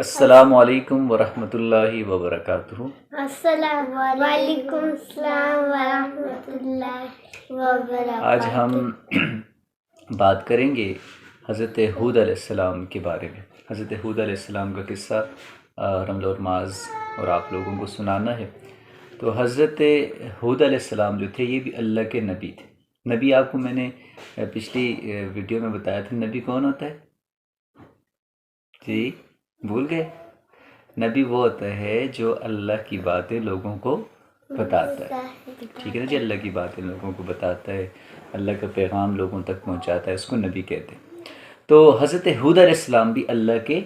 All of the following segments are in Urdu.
السلام علیکم ورحمۃ اللہ وبرکاتہ۔ السلام علیکم ورحمۃ اللہ وبرکاتہ۔ آج ہم بات کریں گے حضرت ہود علیہ السلام کے بارے میں۔ حضرت ہود علیہ السلام کا قصہ رمل اور معاذ اور آپ لوگوں کو سنانا ہے۔ تو حضرت ہود علیہ السلام جو تھے یہ بھی اللہ کے نبی تھے۔ نبی آپ کو میں نے پچھلی ویڈیو میں بتایا تھا نبی کون ہوتا ہے؟ جی بھول گئے؟ نبی وہ ہوتا ہے جو اللہ کی باتیں لوگوں کو بتاتا ہے، ٹھیک ہے نا جی؟ اللہ کی باتیں لوگوں کو بتاتا ہے، اللہ کا پیغام لوگوں تک پہنچاتا ہے، اس کو نبی کہتے ہیں۔ تو حضرت ہود علیہ السلام بھی اللہ کے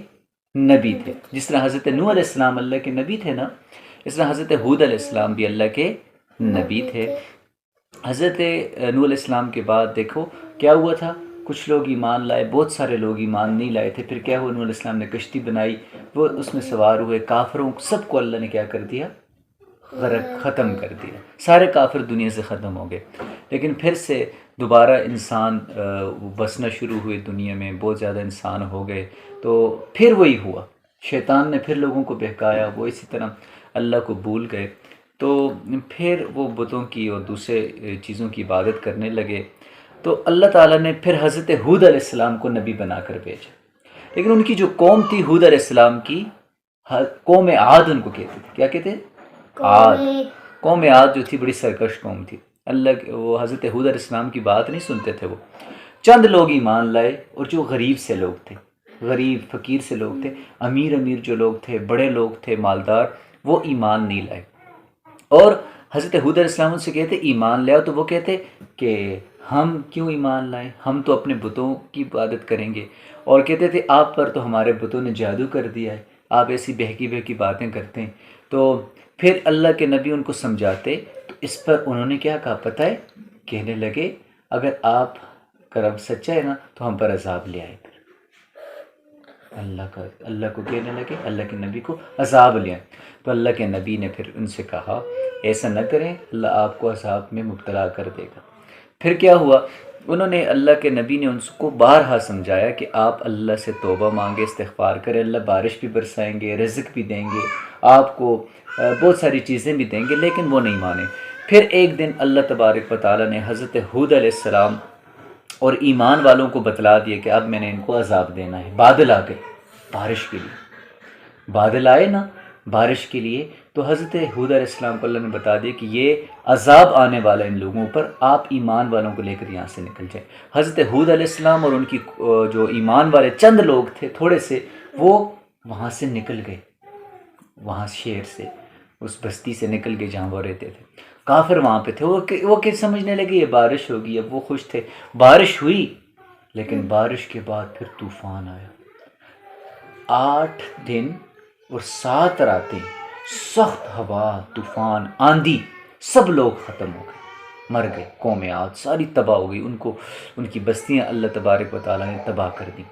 نبی تھے۔ جس طرح حضرت نوح علیہ السلام اللہ کے نبی تھے نا، اس طرح حضرت ہود علیہ السلام بھی اللہ کے نبی تھے۔ حضرت نوح علیہ السلام کے بعد دیکھو کیا ہوا تھا، کچھ لوگ ایمان لائے، بہت سارے لوگ ایمان نہیں لائے تھے۔ پھر کیا ہوا، نوح علیہ السلام نے کشتی بنائی، وہ اس میں سوار ہوئے، کافروں سب کو اللہ نے کیا کر دیا؟ غرق، ختم کر دیا۔ سارے کافر دنیا سے ختم ہو گئے۔ لیکن پھر سے دوبارہ انسان بسنا شروع ہوئے دنیا میں، بہت زیادہ انسان ہو گئے۔ تو پھر وہی ہوا، شیطان نے پھر لوگوں کو بہکایا، وہ اسی طرح اللہ کو بھول گئے۔ تو پھر وہ بتوں کی اور دوسرے چیزوں کی عبادت کرنے لگے۔ تو اللہ تعالیٰ نے پھر حضرت ہود علیہ السلام کو نبی بنا کر بھیجا۔ لیکن ان کی جو قوم تھی ہود علیہ السلام کی، قوم عاد ان کو کہتے تھے۔ کیا کہتے ہیں؟ عاد۔ قوم عاد جو تھی بڑی سرکش قوم تھی۔ وہ حضرت ہود علیہ السلام کی بات نہیں سنتے تھے۔ وہ چند لوگ ایمان لائے، اور جو غریب سے لوگ تھے، غریب فقیر سے لوگ تھے، امیر جو لوگ تھے، بڑے لوگ تھے، مالدار، وہ ایمان نہیں لائے۔ اور حضرت ہود علیہ السلام ان سے کہتے ایمان لے آؤ، تو وہ کہتے کہ ہم کیوں ایمان لائیں، ہم تو اپنے بتوں کی عبادت کریں گے۔ اور کہتے تھے آپ پر تو ہمارے بتوں نے جادو کر دیا ہے، آپ ایسی بہکی بہکی باتیں کرتے ہیں۔ تو پھر اللہ کے نبی ان کو سمجھاتے، تو اس پر انہوں نے کیا کہا پتہ ہے؟ کہنے لگے اگر آپ کا رب سچا ہے نا تو ہم پر عذاب لے آئے۔ اللہ کو کہنے لگے، اللہ کے نبی کو عذاب لے آئے۔ تو اللہ کے نبی نے پھر ان سے کہا ایسا نہ کریں، اللہ آپ کو عذاب میں مبتلا کر دے گا۔ پھر کیا ہوا، انہوں نے اللہ کے نبی نے ان کو بارہا سمجھایا کہ آپ اللہ سے توبہ مانگے، استغفار کریں، اللہ بارش بھی برسائیں گے، رزق بھی دیں گے، آپ کو بہت ساری چیزیں بھی دیں گے، لیکن وہ نہیں مانے۔ پھر ایک دن اللہ تبارک و تعالیٰ نے حضرت ہود علیہ السلام اور ایمان والوں کو بتلا دیا کہ اب میں نے ان کو عذاب دینا ہے۔ بادل آ گئے بارش کے لیے، بادل آئے نا بارش کے لیے، تو حضرت ہود علیہ السلام کو اللہ نے بتا دیا کہ یہ عذاب آنے والا ان لوگوں پر، آپ ایمان والوں کو لے کر یہاں سے نکل جائیں۔ حضرت ہود علیہ السلام اور ان کی جو ایمان والے چند لوگ تھے تھوڑے سے، وہ وہاں سے نکل گئے، وہاں شہر سے، اس بستی سے نکل گئے جہاں وہ رہتے تھے۔ کافر وہاں پہ تھے، وہ کہ سمجھنے لگے یہ بارش ہوگی، اب وہ خوش تھے۔ بارش ہوئی، لیکن بارش کے بعد پھر طوفان آیا۔ 8 دن اور 7 راتیں سخت ہوا، طوفان، آندھی، سب لوگ ختم ہو گئے، مر گئے۔ قوم عاد ساری تباہ ہو گئی، ان کی بستیاں اللہ تبارک و تعالیٰ نے تباہ کر دی۔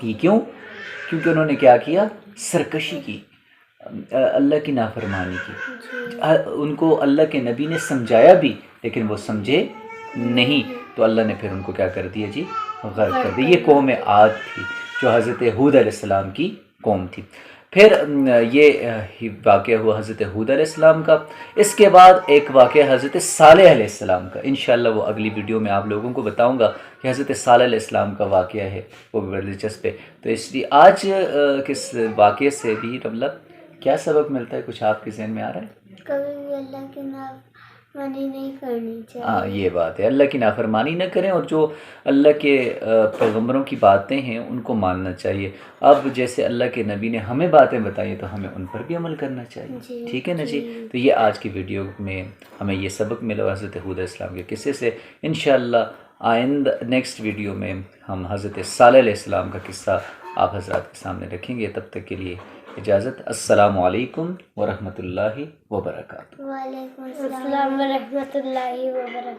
یہ کیوں؟ کیونکہ انہوں نے کیا کیا؟ سرکشی کی، اللہ کی نافرمانی کی۔ ان کو اللہ کے نبی نے سمجھایا بھی، لیکن وہ سمجھے نہیں، تو اللہ نے پھر ان کو کیا کر دیا جی؟ غرق کر دیا۔ یہ قوم عاد تھی جو حضرت ہود علیہ السلام کی قوم تھی۔ پھر یہ واقعہ ہوا حضرت ہود علیہ السلام کا۔ اس کے بعد ایک واقعہ حضرت صالح علیہ السلام کا، انشاءاللہ وہ اگلی ویڈیو میں آپ لوگوں کو بتاؤں گا کہ حضرت صالح علیہ السلام کا واقعہ ہے، وہ بھی بڑا دلچسپ ہے۔ تو اس لیے آج کس واقعے سے بھی مطلب کیا سبق ملتا ہے، کچھ آپ کے ذہن میں آ رہا ہے؟ کبھی بھی اللہ کی نافرمانی نہیں کرنی چاہیے۔ یہ بات ہے، اللہ کی نافرمانی نہ کریں، اور جو اللہ کے پیغمبروں کی باتیں ہیں ان کو ماننا چاہیے۔ اب جیسے اللہ کے نبی نے ہمیں باتیں بتائی تو ہمیں ان پر بھی عمل کرنا چاہیے، ٹھیک ہے نا جی؟ تو یہ آج کی ویڈیو میں ہمیں یہ سبق ملا حضرت ہود علیہ السلام کے قصے سے۔ انشاءاللہ آئندہ نیکسٹ ویڈیو میں ہم حضرت صالح علیہ السلام کا قصہ آپ حضرات کے سامنے رکھیں گے۔ تب تک کے لیے اجازت، السلام علیکم ورحمۃ اللہ وبرکاتہ۔ وعلیکم السلام ورحمۃ اللہ وبرکاتہ۔